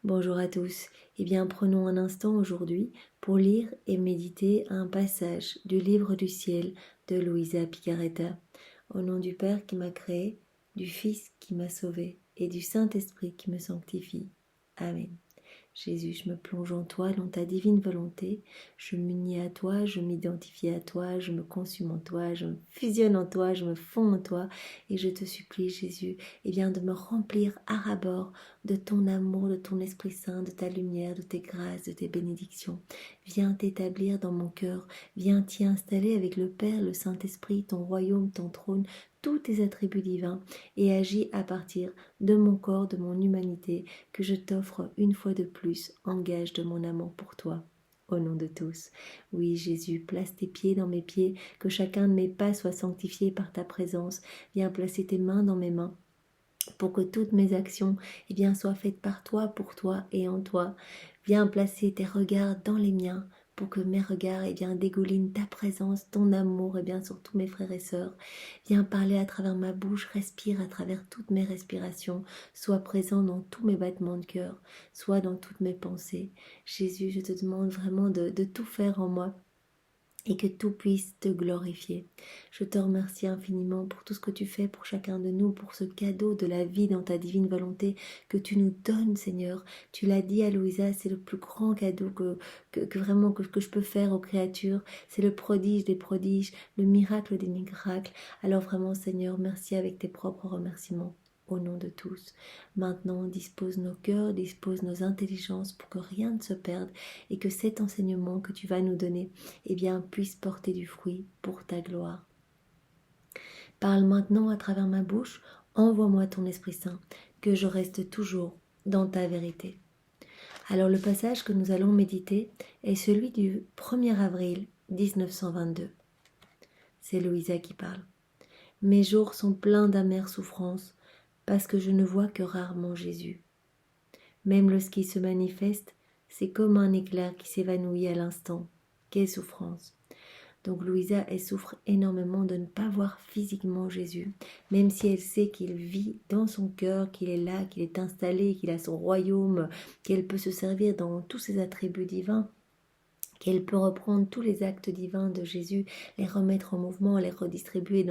Bonjour à tous. Eh bien, prenons un instant aujourd'hui pour lire et méditer un passage du livre du ciel de Luisa Picaretta. Au nom du Père qui m'a créé, du Fils qui m'a sauvé et du Saint-Esprit qui me sanctifie. Amen. Jésus, je me plonge en toi, dans ta divine volonté. Je m'unis à toi, je m'identifie à toi, je me consume en toi, je me fusionne en toi, je me fonds en toi. Et je te supplie, Jésus, de me remplir à ras-bord de ton amour, de ton Esprit Saint, de ta lumière, de tes grâces, de tes bénédictions. Viens t'établir dans mon cœur, viens t'y installer avec le Père, le Saint-Esprit, ton royaume, ton trône, tous tes attributs divins, et agis à partir de mon corps, de mon humanité, que je t'offre une fois de plus en gage de mon amour pour toi. Au nom de tous. Oui, Jésus, place tes pieds dans mes pieds, que chacun de mes pas soit sanctifié par ta présence. Viens placer tes mains dans mes mains, pour que toutes mes actions soient faites par toi, pour toi et en toi. Viens placer tes regards dans les miens, pour que mes regards dégoulinent ta présence, ton amour sur tous mes frères et sœurs. Viens parler à travers ma bouche, respire à travers toutes mes respirations, sois présent dans tous mes battements de cœur, sois dans toutes mes pensées. Jésus, je te demande vraiment de tout faire en moi, et que tout puisse te glorifier. Je te remercie infiniment pour tout ce que tu fais pour chacun de nous, pour ce cadeau de la vie dans ta divine volonté que tu nous donnes, Seigneur. Tu l'as dit à Louisa, c'est le plus grand cadeau que je peux faire aux créatures. C'est le prodige des prodiges, le miracle des miracles. Alors vraiment, Seigneur, merci avec tes propres remerciements. Au nom de tous. Maintenant, dispose nos cœurs, dispose nos intelligences pour que rien ne se perde et que cet enseignement que tu vas nous donner puisse porter du fruit pour ta gloire. Parle maintenant à travers ma bouche, envoie-moi ton Esprit Saint, que je reste toujours dans ta vérité. Alors le passage que nous allons méditer est celui du 1er avril 1922. C'est Louisa qui parle. Mes jours sont pleins d'amères souffrances, parce que je ne vois que rarement Jésus. Même lorsqu'il se manifeste, c'est comme un éclair qui s'évanouit à l'instant. Quelle souffrance! Donc Louisa, elle souffre énormément de ne pas voir physiquement Jésus, même si elle sait qu'il vit dans son cœur, qu'il est là, qu'il est installé, qu'il a son royaume, qu'elle peut se servir dans tous ses attributs divins, qu'elle peut reprendre tous les actes divins de Jésus, les remettre en mouvement, les redistribuer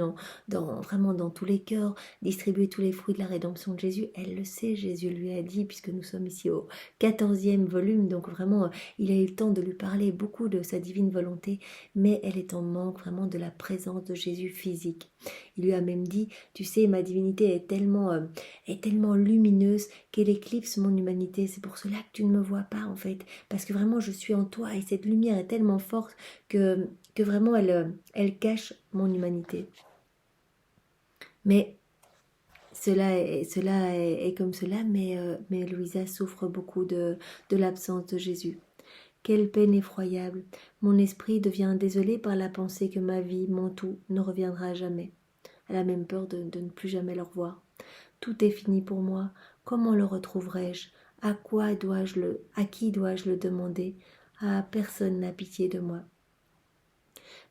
vraiment dans tous les cœurs, distribuer tous les fruits de la rédemption de Jésus. Elle le sait, Jésus lui a dit, puisque nous sommes ici au 14e volume, donc vraiment, il a eu le temps de lui parler beaucoup de sa divine volonté, mais elle est en manque vraiment de la présence de Jésus physique. Il lui a même dit, tu sais, ma divinité est tellement lumineuse qu'elle éclipse mon humanité, c'est pour cela que tu ne me vois pas en fait, parce que vraiment je suis en toi et cette lumière est tellement forte que vraiment elle cache mon humanité. Mais cela est comme cela, mais Louisa souffre beaucoup de l'absence de Jésus. Quelle peine effroyable! Mon esprit devient désolé par la pensée que ma vie, mon tout, ne reviendra jamais. Elle a même peur de ne plus jamais le revoir. Tout est fini pour moi. Comment le retrouverai-je? À qui dois-je le demander? Ah, personne n'a pitié de moi.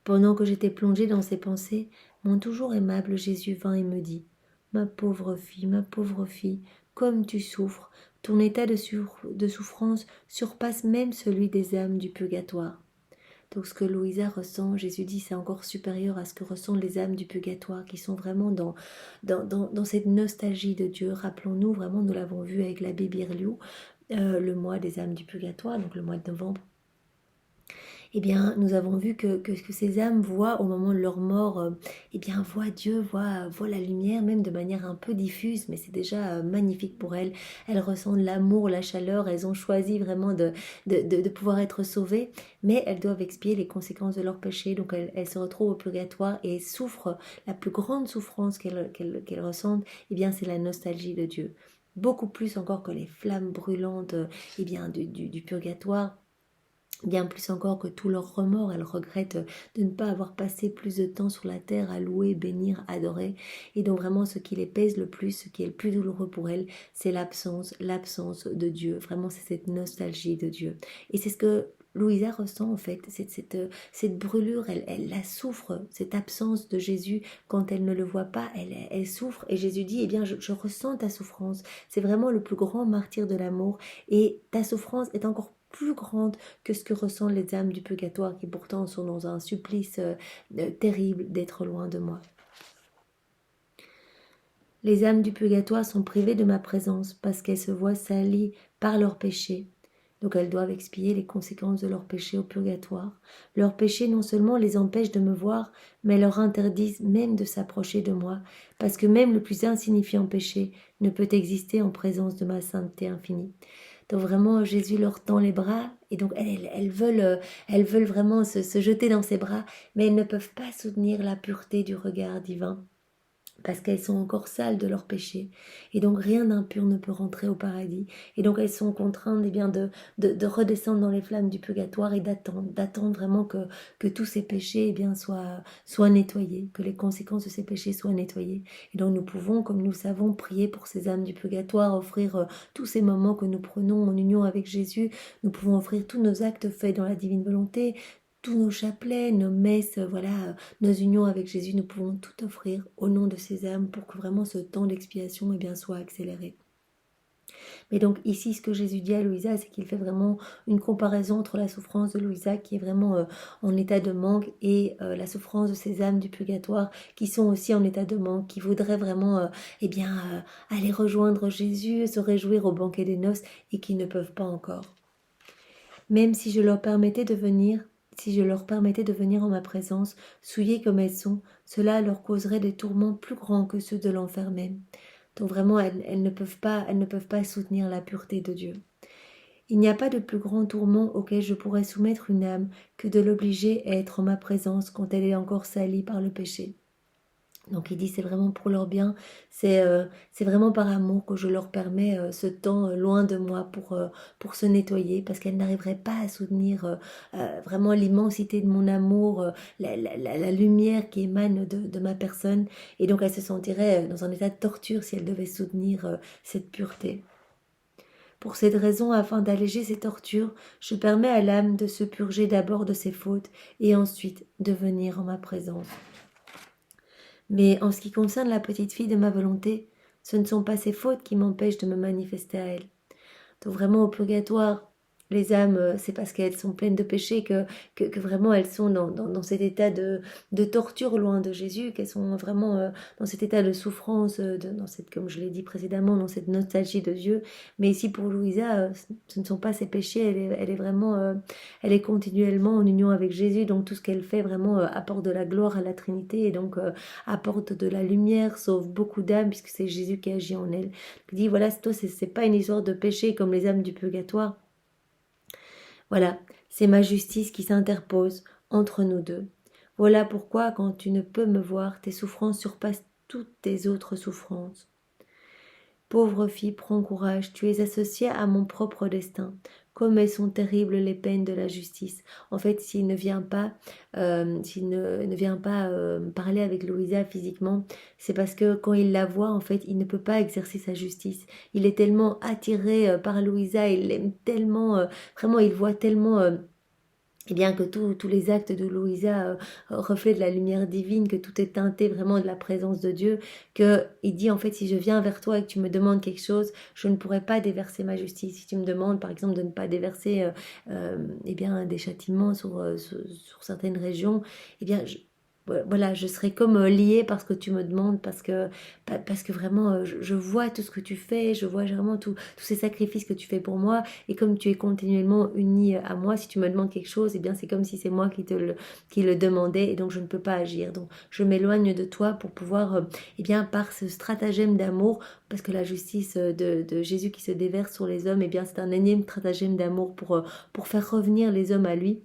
Pendant que j'étais plongée dans ces pensées, mon toujours aimable Jésus vint et me dit, ma pauvre fille, comme tu souffres, ton état de souffrance surpasse même celui des âmes du purgatoire. Donc ce que Louisa ressent, Jésus dit, c'est encore supérieur à ce que ressentent les âmes du purgatoire, qui sont vraiment dans cette nostalgie de Dieu. Rappelons-nous, vraiment, nous l'avons vu avec l'abbé Birliou, le mois des âmes du purgatoire, donc le mois de novembre. Nous avons vu que ces âmes voient au moment de leur mort, voient Dieu, voient la lumière, même de manière un peu diffuse, mais c'est déjà magnifique pour elles. Elles ressentent l'amour, la chaleur, elles ont choisi vraiment de pouvoir être sauvées, mais elles doivent expier les conséquences de leur péché, donc elles se retrouvent au purgatoire et souffrent. La plus grande souffrance qu'elles ressentent, c'est la nostalgie de Dieu. Beaucoup plus encore que les flammes brûlantes du purgatoire. Bien plus encore que tout leur remords, elles regrettent de ne pas avoir passé plus de temps sur la terre à louer, bénir, adorer. Et donc vraiment ce qui les pèse le plus, ce qui est le plus douloureux pour elles, c'est l'absence de Dieu. Vraiment c'est cette nostalgie de Dieu. Et c'est ce que Louisa ressent en fait cette brûlure, elle la souffre, cette absence de Jésus quand elle ne le voit pas, elle souffre et Jésus dit, eh bien je ressens ta souffrance, c'est vraiment le plus grand martyr de l'amour et ta souffrance est encore plus grande que ce que ressentent les âmes du purgatoire qui pourtant sont dans un supplice terrible d'être loin de moi. Les âmes du purgatoire sont privées de ma présence parce qu'elles se voient salies par leurs péchés. Donc elles doivent expier les conséquences de leurs péchés au purgatoire. Leurs péchés non seulement les empêchent de me voir, mais leur interdisent même de s'approcher de moi, parce que même le plus insignifiant péché ne peut exister en présence de ma sainteté infinie. Donc vraiment, Jésus leur tend les bras, et donc elles veulent vraiment se jeter dans ses bras, mais elles ne peuvent pas soutenir la pureté du regard divin, parce qu'elles sont encore sales de leurs péchés. Et donc rien d'impur ne peut rentrer au paradis. Et donc elles sont contraintes de redescendre dans les flammes du purgatoire et d'attendre vraiment que tous ces péchés soient nettoyés, que les conséquences de ces péchés soient nettoyées. Et donc nous pouvons, comme nous le savons, prier pour ces âmes du purgatoire, offrir tous ces moments que nous prenons en union avec Jésus. Nous pouvons offrir tous nos actes faits dans la divine volonté, tous nos chapelets, nos messes, nos unions avec Jésus, nous pouvons tout offrir au nom de ces âmes pour que vraiment ce temps d'expiation soit accéléré. Mais donc ici, ce que Jésus dit à Louisa, c'est qu'il fait vraiment une comparaison entre la souffrance de Louisa qui est vraiment en état de manque et la souffrance de ces âmes du purgatoire qui sont aussi en état de manque, qui voudraient vraiment aller rejoindre Jésus, se réjouir au banquet des noces et qui ne peuvent pas encore. Même si je leur permettais de venir, en ma présence, souillées comme elles sont, cela leur causerait des tourments plus grands que ceux de l'enfer même. Donc vraiment, elles ne peuvent pas soutenir la pureté de Dieu. Il n'y a pas de plus grand tourment auquel je pourrais soumettre une âme que de l'obliger à être en ma présence quand elle est encore salie par le péché. Donc il dit c'est vraiment pour leur bien, c'est vraiment par amour que je leur permets ce temps loin de moi pour se nettoyer, parce qu'elles n'arriveraient pas à soutenir vraiment l'immensité de mon amour, la lumière qui émane de ma personne, et donc elles se sentiraient dans un état de torture si elles devaient soutenir cette pureté. Pour cette raison, afin d'alléger ces tortures, je permets à l'âme de se purger d'abord de ses fautes et ensuite de venir en ma présence. Mais en ce qui concerne la petite fille de ma volonté, ce ne sont pas ses fautes qui m'empêchent de me manifester à elle. Donc vraiment au purgatoire, les âmes, c'est parce qu'elles sont pleines de péchés que vraiment elles sont dans cet état de torture loin de Jésus, qu'elles sont vraiment dans cet état de souffrance, dans cette, comme je l'ai dit précédemment, dans cette nostalgie de Dieu. Mais ici pour Louisa, ce ne sont pas ses péchés, elle est vraiment, elle est continuellement en union avec Jésus, donc tout ce qu'elle fait vraiment apporte de la gloire à la Trinité et donc apporte de la lumière, sauve beaucoup d'âmes puisque c'est Jésus qui agit en elle. Il dit voilà, toi c'est pas une histoire de péché comme les âmes du purgatoire. Voilà, c'est ma justice qui s'interpose entre nous deux. Voilà pourquoi, quand tu ne peux me voir, tes souffrances surpassent toutes tes autres souffrances. Pauvre fille, prends courage, tu es associée à mon propre destin. Comme elles sont terribles les peines de la justice. En fait, s'il ne vient pas, parler avec Louisa physiquement, c'est parce que quand il la voit, en fait, il ne peut pas exercer sa justice. Il est tellement attiré par Louisa, il l'aime tellement, vraiment, il voit tellement que tous les actes de Louisa reflètent la lumière divine, que tout est teinté vraiment de la présence de Dieu, qu'il dit en fait si je viens vers toi et que tu me demandes quelque chose, je ne pourrai pas déverser ma justice. Si tu me demandes par exemple de ne pas déverser des châtiments sur certaines régions, voilà, je serai comme liée parce que tu me demandes, parce que vraiment je vois tout ce que tu fais, je vois vraiment tous ces sacrifices que tu fais pour moi, et comme tu es continuellement uni à moi, si tu me demandes quelque chose, c'est comme si c'est moi qui le demandais, et donc je ne peux pas agir. Donc je m'éloigne de toi pour pouvoir, par ce stratagème d'amour, parce que la justice de Jésus qui se déverse sur les hommes, c'est un énième stratagème d'amour pour faire revenir les hommes à lui.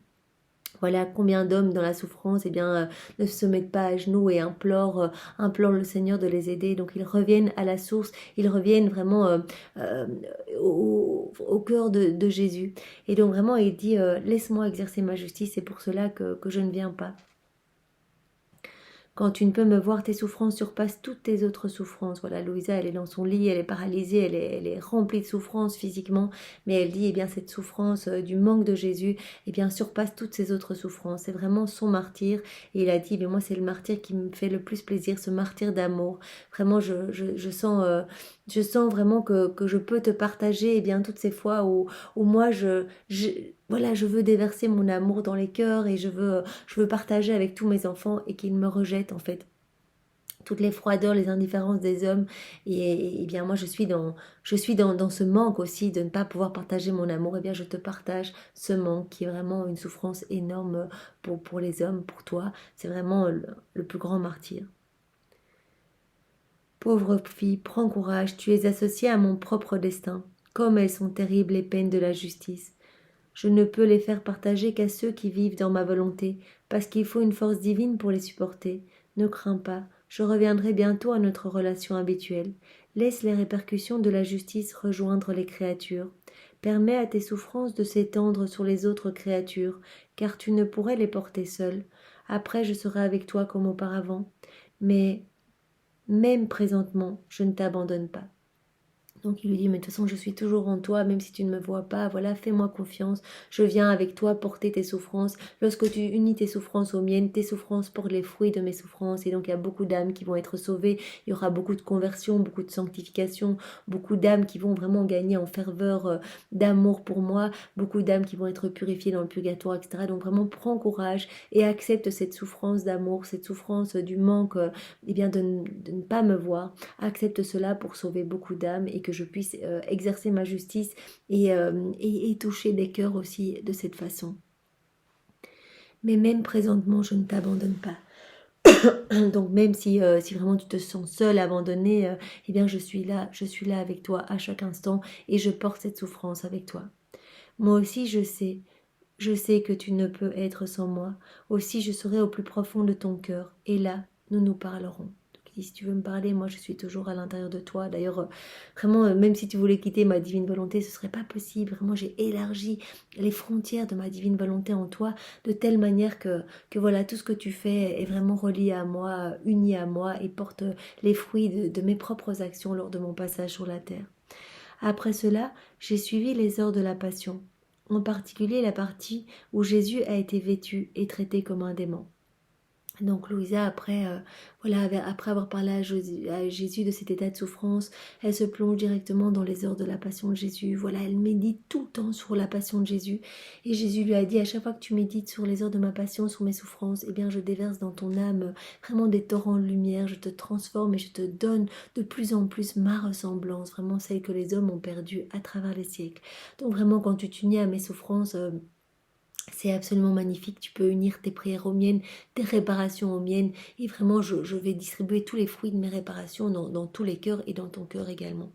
Voilà combien d'hommes dans la souffrance ne se mettent pas à genoux et implorent le Seigneur de les aider. Donc ils reviennent à la source, ils reviennent vraiment au cœur de Jésus. Et donc vraiment il dit laisse-moi exercer ma justice, c'est pour cela que je ne viens pas. Quand tu ne peux me voir, tes souffrances surpassent toutes tes autres souffrances. Voilà, Louisa, elle est dans son lit, elle est paralysée, elle est remplie de souffrances physiquement, mais elle dit, eh bien, cette souffrance du manque de Jésus, eh bien, surpasse toutes ses autres souffrances. C'est vraiment son martyr. Et il a dit, mais moi, c'est le martyr qui me fait le plus plaisir, ce martyr d'amour. Vraiment, je sens vraiment que je peux te partager, eh bien, toutes ces fois où moi, voilà, je veux déverser mon amour dans les cœurs et je veux partager avec tous mes enfants et qu'ils me rejettent en fait toutes les froideurs, les indifférences des hommes. Et bien moi, je suis dans ce manque aussi de ne pas pouvoir partager mon amour. Et bien je te partage ce manque qui est vraiment une souffrance énorme pour les hommes, pour toi. C'est vraiment le plus grand martyr. Pauvre fille, prends courage, tu es associée à mon propre destin. Comme elles sont terribles les peines de la justice. Je ne peux les faire partager qu'à ceux qui vivent dans ma volonté, parce qu'il faut une force divine pour les supporter. Ne crains pas, je reviendrai bientôt à notre relation habituelle. Laisse les répercussions de la justice rejoindre les créatures. Permets à tes souffrances de s'étendre sur les autres créatures, car tu ne pourrais les porter seule. Après, je serai avec toi comme auparavant. Mais, même présentement, je ne t'abandonne pas. Donc il lui dit, mais de toute façon, je suis toujours en toi, même si tu ne me vois pas, voilà, fais-moi confiance, je viens avec toi porter tes souffrances. Lorsque tu unis tes souffrances aux miennes, tes souffrances portent les fruits de mes souffrances. Et donc il y a beaucoup d'âmes qui vont être sauvées, il y aura beaucoup de conversion, beaucoup de sanctification, beaucoup d'âmes qui vont vraiment gagner en ferveur d'amour pour moi, beaucoup d'âmes qui vont être purifiées dans le purgatoire, etc. Donc vraiment, prends courage et accepte cette souffrance d'amour, cette souffrance du manque, eh bien de ne pas me voir. Accepte cela pour sauver beaucoup d'âmes et que je puisse exercer ma justice et toucher des cœurs aussi de cette façon. Mais même présentement, je ne t'abandonne pas. Donc même si vraiment tu te sens seul, abandonné, eh bien je suis là avec toi à chaque instant et je porte cette souffrance avec toi. Moi aussi je sais que tu ne peux être sans moi. Aussi je serai au plus profond de ton cœur et là nous nous parlerons. Si tu veux me parler, moi je suis toujours à l'intérieur de toi. D'ailleurs, vraiment, même si tu voulais quitter ma divine volonté, ce serait pas possible. Vraiment, j'ai élargi les frontières de ma divine volonté en toi de telle manière que voilà, tout ce que tu fais est vraiment relié à moi, uni à moi et porte les fruits de mes propres actions lors de mon passage sur la terre. Après cela, j'ai suivi les heures de la passion, en particulier la partie où Jésus a été vêtu et traité comme un démon. Donc Louisa, après avoir parlé à Jésus de cet état de souffrance, elle se plonge directement dans les heures de la passion de Jésus. Voilà, elle médite tout le temps sur la passion de Jésus. Et Jésus lui a dit, à chaque fois que tu médites sur les heures de ma passion, sur mes souffrances, eh bien je déverse dans ton âme vraiment des torrents de lumière, je te transforme et je te donne de plus en plus ma ressemblance, vraiment celle que les hommes ont perdue à travers les siècles. Donc vraiment, quand tu t'unis à mes souffrances, c'est absolument magnifique, tu peux unir tes prières aux miennes, tes réparations aux miennes, et vraiment je vais distribuer tous les fruits de mes réparations dans tous les cœurs et dans ton cœur également.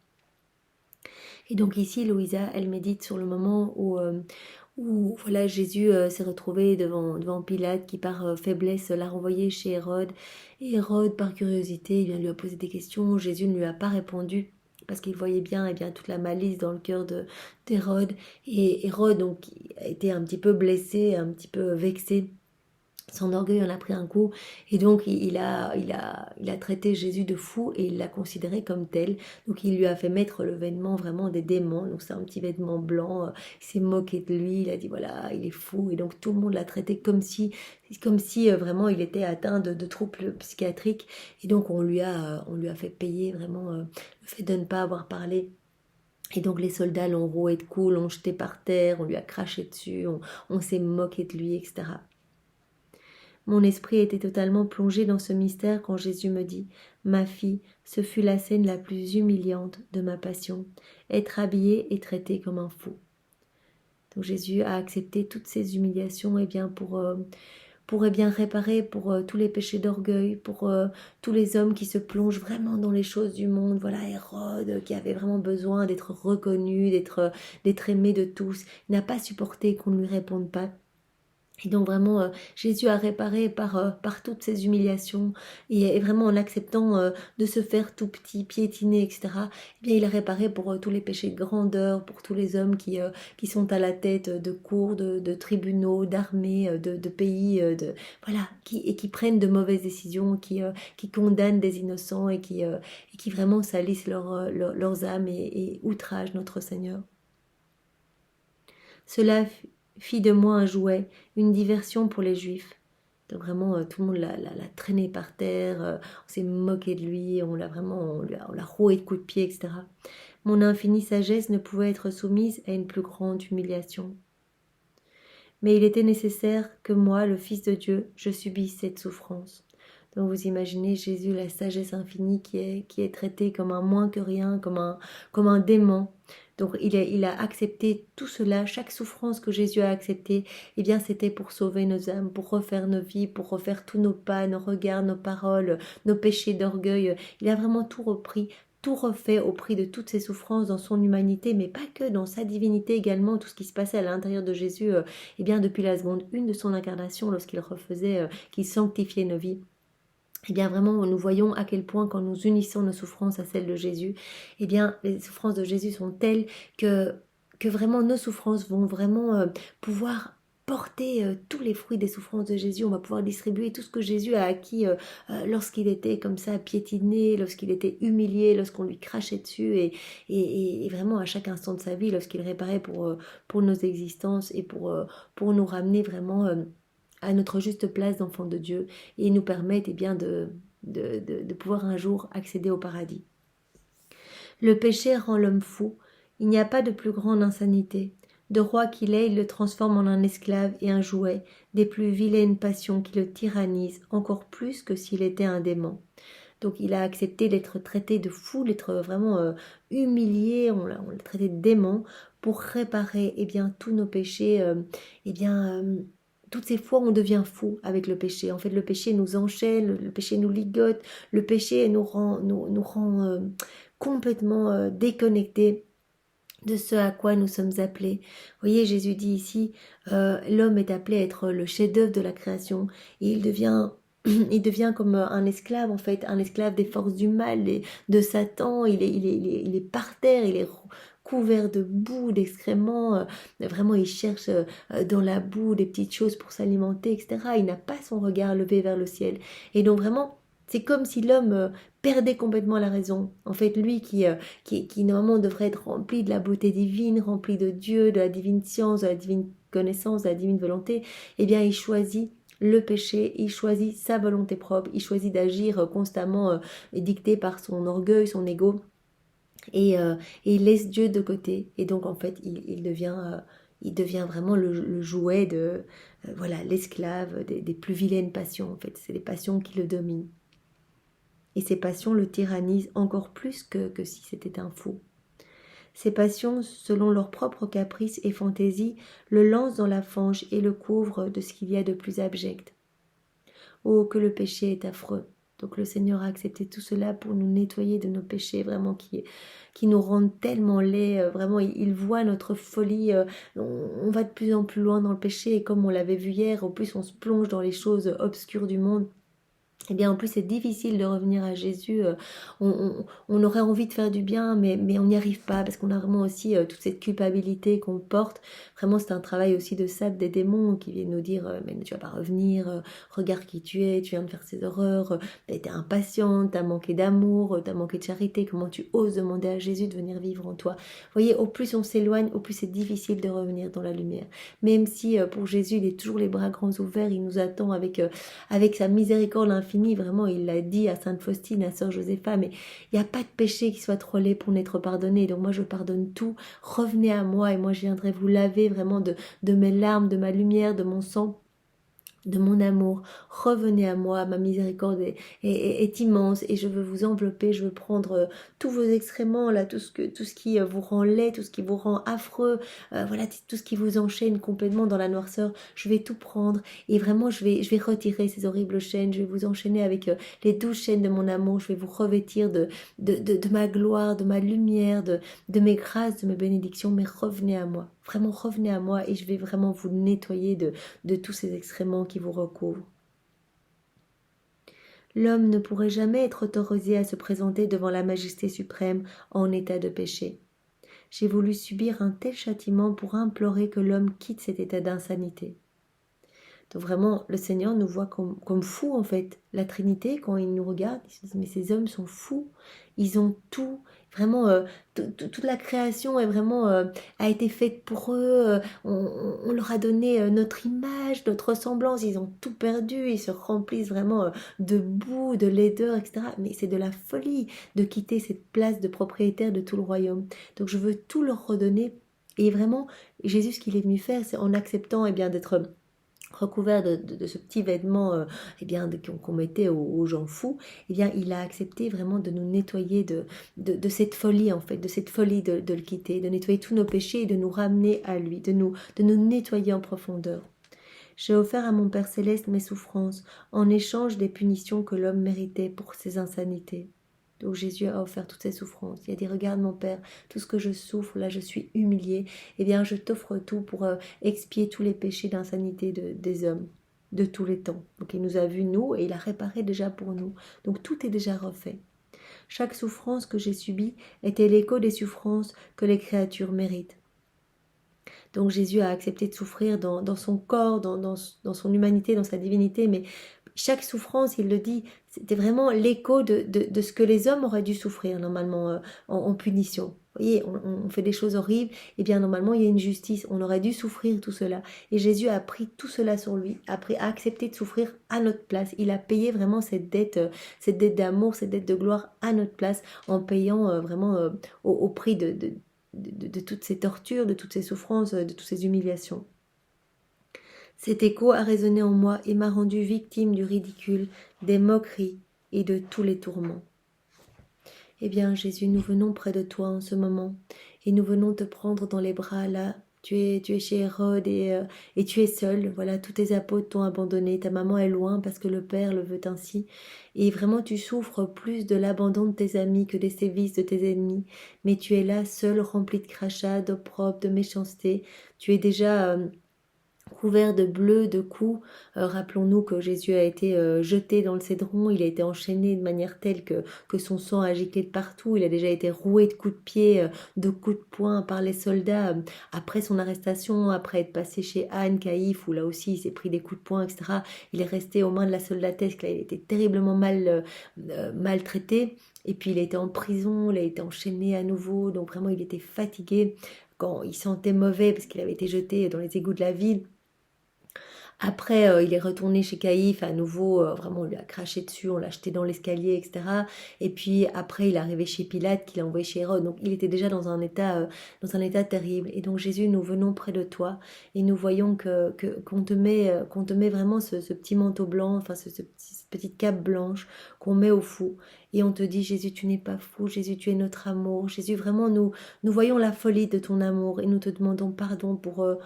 Et donc ici, Louisa, elle médite sur le moment où voilà, Jésus s'est retrouvé devant Pilate qui par faiblesse l'a renvoyé chez Hérode. Et Hérode, par curiosité, lui a posé des questions, Jésus ne lui a pas répondu parce qu'il voyait bien, toute la malice dans le cœur d'Hérode. Et Hérode donc, a été un petit peu blessé, un petit peu vexé. Son orgueil en a pris un coup et donc il a traité Jésus de fou et il l'a considéré comme tel. Donc il lui a fait mettre le vêtement vraiment des démons, donc c'est un petit vêtement blanc, il s'est moqué de lui, il a dit voilà, il est fou et donc tout le monde l'a traité comme si vraiment il était atteint de troubles psychiatriques et donc on lui a fait payer vraiment le fait de ne pas avoir parlé. Et donc les soldats l'ont roué de coups, l'ont jeté par terre, on lui a craché dessus, on s'est moqué de lui, etc. Mon esprit était totalement plongé dans ce mystère quand Jésus me dit « Ma fille, ce fut la scène la plus humiliante de ma passion, être habillé et traité comme un fou. » Donc Jésus a accepté toutes ces humiliations pour réparer pour tous les péchés d'orgueil, pour tous les hommes qui se plongent vraiment dans les choses du monde. Voilà, Hérode qui avait vraiment besoin d'être reconnu, d'être aimé de tous. Il n'a pas supporté qu'on ne lui réponde pas. Et donc vraiment, Jésus a réparé par toutes ces humiliations et vraiment en acceptant de se faire tout petit, piétiner, etc. Eh bien, il a réparé pour tous les péchés de grandeur, pour tous les hommes qui sont à la tête de cours, de tribunaux, d'armées, de pays, voilà, et qui prennent de mauvaises décisions, qui condamnent des innocents et qui vraiment salissent leurs âmes et outragent notre Seigneur. Cela fit de moi un jouet, une diversion pour les Juifs. Donc vraiment, tout le monde l'a traîné par terre, on s'est moqué de lui, on l'a roué de coups de pied, etc. Mon infinie sagesse ne pouvait être soumise à une plus grande humiliation. Mais il était nécessaire que moi, le Fils de Dieu, je subisse cette souffrance. Donc vous imaginez Jésus, la sagesse infinie qui est traitée comme un moins que rien, comme un démon. Donc il a accepté tout cela, chaque souffrance que Jésus a acceptée, eh bien c'était pour sauver nos âmes, pour refaire nos vies, pour refaire tous nos pas, nos regards, nos paroles, nos péchés d'orgueil. Il a vraiment tout repris, tout refait au prix de toutes ses souffrances dans son humanité, mais pas que, dans sa divinité également, tout ce qui se passait à l'intérieur de Jésus, eh bien depuis la seconde 1 de son incarnation, lorsqu'il refaisait, qu'il sanctifiait nos vies. Eh bien vraiment, nous voyons à quel point quand nous unissons nos souffrances à celles de Jésus, eh bien les souffrances de Jésus sont telles que vraiment nos souffrances vont vraiment pouvoir porter tous les fruits des souffrances de Jésus. On va pouvoir distribuer tout ce que Jésus a acquis lorsqu'il était comme ça piétiné, lorsqu'il était humilié, lorsqu'on lui crachait dessus et vraiment à chaque instant de sa vie, lorsqu'il réparait pour nos existences et pour nous ramener vraiment à notre juste place d'enfant de Dieu et nous permettent eh bien, de pouvoir un jour accéder au paradis. Le péché rend l'homme fou, il n'y a pas de plus grande insanité. De roi qu'il est, il le transforme en un esclave et un jouet, des plus vilaines passions qui le tyrannisent, encore plus que s'il était un démon. Donc il a accepté d'être traité de fou, d'être vraiment humilié, on l'a traité de démon, pour réparer eh bien, tous nos péchés, eh bien, toutes ces fois, on devient fou avec le péché. En fait, le péché nous enchaîne, le péché nous ligote, le péché nous rend complètement déconnectés de ce à quoi nous sommes appelés. Vous voyez, Jésus dit ici, l'homme est appelé à être le chef-d'œuvre de la création et il devient comme un esclave en fait, un esclave des forces du mal, de Satan. Il est par terre, il est couvert de boue, d'excréments. Vraiment, il cherche dans la boue des petites choses pour s'alimenter, etc. Il n'a pas son regard levé vers le ciel. Et donc vraiment, c'est comme si l'homme perdait complètement la raison. En fait, lui qui normalement devrait être rempli de la beauté divine, rempli de Dieu, de la divine science, de la divine connaissance, de la divine volonté, eh bien, il choisit le péché, il choisit sa volonté propre, il choisit d'agir constamment dicté par son orgueil, son ego, et il laisse Dieu de côté. Et donc, en fait, il devient vraiment le jouet de, voilà, l'esclave des plus vilaines passions, en fait. C'est les passions qui le dominent. Et ces passions le tyrannisent encore plus que si c'était un fou. Ces passions, selon leurs propres caprices et fantaisies, le lancent dans la fange et le couvrent de ce qu'il y a de plus abject. Oh, que le péché est affreux. Donc le Seigneur a accepté tout cela pour nous nettoyer de nos péchés, vraiment qui nous rendent tellement laids. Vraiment, il voit notre folie. On va de plus en plus loin dans le péché et comme on l'avait vu hier, au plus on se plonge dans les choses obscures du monde. Eh bien, en plus, c'est difficile de revenir à Jésus. On aurait envie de faire du bien, mais on n'y arrive pas parce qu'on a vraiment aussi toute cette culpabilité qu'on porte. Vraiment, c'est un travail aussi de Satan, des démons qui viennent nous dire mais tu vas pas revenir, regarde qui tu es, tu viens de faire ces horreurs, t'as été impatiente, t'as manqué d'amour, t'as manqué de charité, comment tu oses demander à Jésus de venir vivre en toi. Vous voyez, au plus on s'éloigne, au plus c'est difficile de revenir dans la lumière. Même si pour Jésus, il est toujours les bras grands ouverts, il nous attend avec sa miséricorde infinie. Vraiment, il l'a dit à Sainte Faustine, à Sœur Josépha, mais il n'y a pas de péché qui soit trop laid pour n'être pardonné. Donc moi, je pardonne tout. Revenez à moi et moi, je viendrai vous laver vraiment de mes larmes, de ma lumière, de mon sang. de mon amour, revenez à moi, ma miséricorde est immense et je veux vous envelopper, je veux prendre tous vos excréments, là, tout ce qui vous rend laid, tout ce qui vous rend affreux, voilà, tout ce qui vous enchaîne complètement dans la noirceur, je vais tout prendre et vraiment je vais retirer ces horribles chaînes, je vais vous enchaîner avec les 12 chaînes de mon amour, je vais vous revêtir de ma gloire, de ma lumière, de mes grâces, de mes bénédictions, mais revenez à moi, vraiment revenez à moi et je vais vraiment vous nettoyer de tous ces excréments qui vous recouvrent. L'homme ne pourrait jamais être autorisé à se présenter devant la majesté suprême en état de péché. J'ai voulu subir un tel châtiment pour implorer que l'homme quitte cet état d'insanité. Donc vraiment, le Seigneur nous voit comme fous en fait. La Trinité, quand il nous regarde, il se dit mais ces hommes sont fous. Ils ont tout. Vraiment, toute la création est vraiment a été faite pour eux. On leur a donné notre image, notre ressemblance. Ils ont tout perdu. Ils se remplissent vraiment de boue, de laideur, etc. Mais c'est de la folie de quitter cette place de propriétaire de tout le royaume. Donc je veux tout leur redonner. Et vraiment, Jésus, ce qu'il est venu faire, c'est en acceptant eh bien d'être recouvert de ce petit vêtement eh bien, qu'on mettait aux gens fous, eh bien, il a accepté vraiment de nous nettoyer de cette folie, en fait, de cette folie de le quitter, de nettoyer tous nos péchés et de nous ramener à lui, de nous nettoyer en profondeur. J'ai offert à mon Père céleste mes souffrances en échange des punitions que l'homme méritait pour ses insanités. Donc Jésus a offert toutes ses souffrances. Il a dit, regarde mon Père, tout ce que je souffre, là je suis humilié, eh bien je t'offre tout pour expier tous les péchés d'insanité des hommes de tous les temps. Donc il nous a vus nous et il a réparé déjà pour nous. Donc tout est déjà refait. Chaque souffrance que j'ai subie était l'écho des souffrances que les créatures méritent. Donc Jésus a accepté de souffrir dans son corps, dans son humanité, dans sa divinité, mais chaque souffrance, il le dit, c'était vraiment l'écho de ce que les hommes auraient dû souffrir normalement en punition. Vous voyez, on fait des choses horribles, et bien normalement il y a une justice, on aurait dû souffrir tout cela. Et Jésus a pris tout cela sur lui, a accepté de souffrir à notre place. Il a payé vraiment cette dette d'amour, cette dette de gloire à notre place, en payant vraiment au prix de toutes ces tortures, de toutes ces souffrances, de toutes ces humiliations. Cet écho a résonné en moi et m'a rendu victime du ridicule, des moqueries et de tous les tourments. Eh bien, Jésus, nous venons près de toi en ce moment et nous venons te prendre dans les bras là. Tu es chez Hérode et tu es seul. Voilà, tous tes apôtres t'ont abandonné. Ta maman est loin parce que le Père le veut ainsi. Et vraiment, tu souffres plus de l'abandon de tes amis que des sévices de tes ennemis. Mais tu es là, seul, rempli de crachats, d'opprobre, de méchanceté. Tu es déjà couvert de bleu, de coups. Rappelons-nous que Jésus a été jeté dans le cédron, il a été enchaîné de manière telle que son sang a giclé de partout, il a déjà été roué de coups de pied, de coups de poing par les soldats après son arrestation, après être passé chez Anne, Caïphe, où là aussi il s'est pris des coups de poing, etc. Il est resté aux mains de la soldatesque, là il a été terriblement maltraité. Et puis il a été en prison, il a été enchaîné à nouveau, donc vraiment il était fatigué quand il sentait mauvais parce qu'il avait été jeté dans les égouts de la ville. Après, il est retourné chez Caïphe, à nouveau, vraiment, on lui a craché dessus, on l'a jeté dans l'escalier, etc. Et puis après, il est arrivé chez Pilate, qu'il a envoyé chez Hérode. Donc, il était déjà dans un état terrible. Et donc, Jésus, nous venons près de toi et nous voyons qu'on te met vraiment ce petit manteau blanc, enfin, cette petite cape blanche qu'on met au fou. Et on te dit, Jésus, tu n'es pas fou. Jésus, tu es notre amour. Jésus, vraiment, nous voyons la folie de ton amour et nous te demandons pardon pour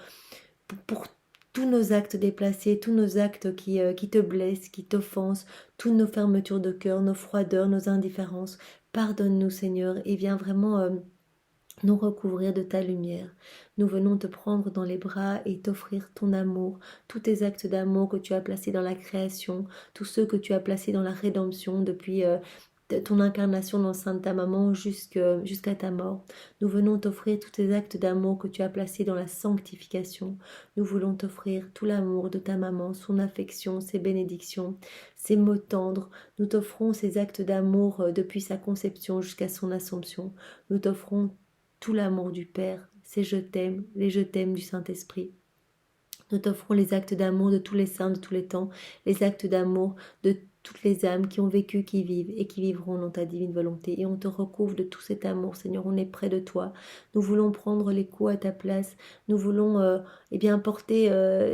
tous nos actes déplacés, tous nos actes qui te blessent, qui t'offensent, toutes nos fermetures de cœur, nos froideurs, nos indifférences. Pardonne-nous, Seigneur, et viens vraiment nous recouvrir de ta lumière. Nous venons te prendre dans les bras et t'offrir ton amour, tous tes actes d'amour que tu as placés dans la création, tous ceux que tu as placés dans la rédemption depuis ton incarnation dans le sein de ta maman jusqu'à ta mort. Nous venons t'offrir tous tes actes d'amour que tu as placés dans la sanctification. Nous voulons t'offrir tout l'amour de ta maman, son affection, ses bénédictions, ses mots tendres. Nous t'offrons ces actes d'amour depuis sa conception jusqu'à son assomption. Nous t'offrons tout l'amour du Père, ces je t'aime, les je t'aime du Saint-Esprit. Nous t'offrons les actes d'amour de tous les saints de tous les temps, les actes d'amour de toutes les âmes qui ont vécu, qui vivent et qui vivront dans ta divine volonté. Et on te recouvre de tout cet amour, Seigneur, on est près de toi. Nous voulons prendre les coups à ta place. Nous voulons eh bien, porter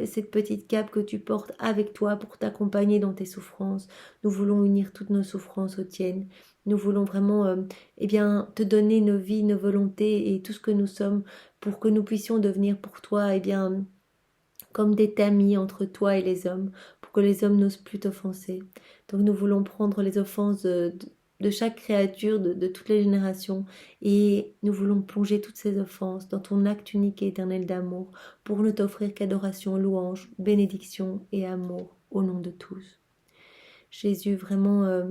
cette petite cape que tu portes avec toi pour t'accompagner dans tes souffrances. Nous voulons unir toutes nos souffrances aux tiennes. Nous voulons vraiment eh bien, te donner nos vies, nos volontés et tout ce que nous sommes pour que nous puissions devenir pour toi eh bien, comme des tamis entre toi et les hommes, pour que les hommes n'osent plus t'offenser. Donc nous voulons prendre les offenses de chaque créature, de toutes les générations, et nous voulons plonger toutes ces offenses dans ton acte unique et éternel d'amour, pour ne t'offrir qu'adoration, louange, bénédiction et amour au nom de tous. Jésus, vraiment,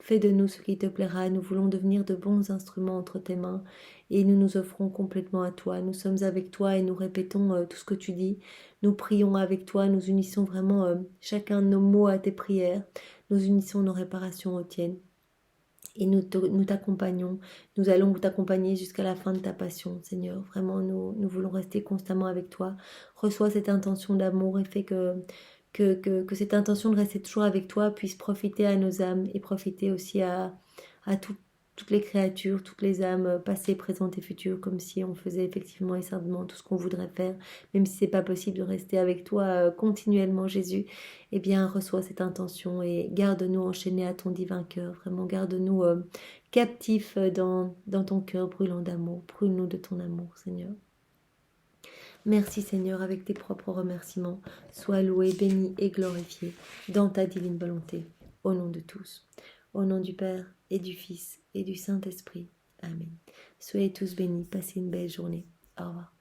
fais de nous ce qui te plaira. Nous voulons devenir de bons instruments entre tes mains et nous nous offrons complètement à toi. Nous sommes avec toi et nous répétons tout ce que tu dis. Nous prions avec toi, nous unissons vraiment chacun de nos mots à tes prières. Nous unissons nos réparations aux tiennes. Et nous t'accompagnons, nous allons t'accompagner jusqu'à la fin de ta passion, Seigneur. Vraiment, nous voulons rester constamment avec toi. Reçois cette intention d'amour et fais que cette intention de rester toujours avec toi puisse profiter à nos âmes et profiter aussi à toutes les créatures, toutes les âmes passées, présentes et futures, comme si on faisait effectivement et simplement tout ce qu'on voudrait faire, même si c'est pas possible de rester avec toi continuellement, Jésus. Eh bien, reçois cette intention et garde-nous enchaînés à ton divin cœur. Vraiment, garde-nous captifs dans ton cœur brûlant d'amour. Brûle-nous de ton amour, Seigneur. Merci Seigneur, avec tes propres remerciements, sois loué, béni et glorifié dans ta divine volonté, au nom de tous. Au nom du Père et du Fils et du Saint-Esprit. Amen. Soyez tous bénis, passez une belle journée. Au revoir.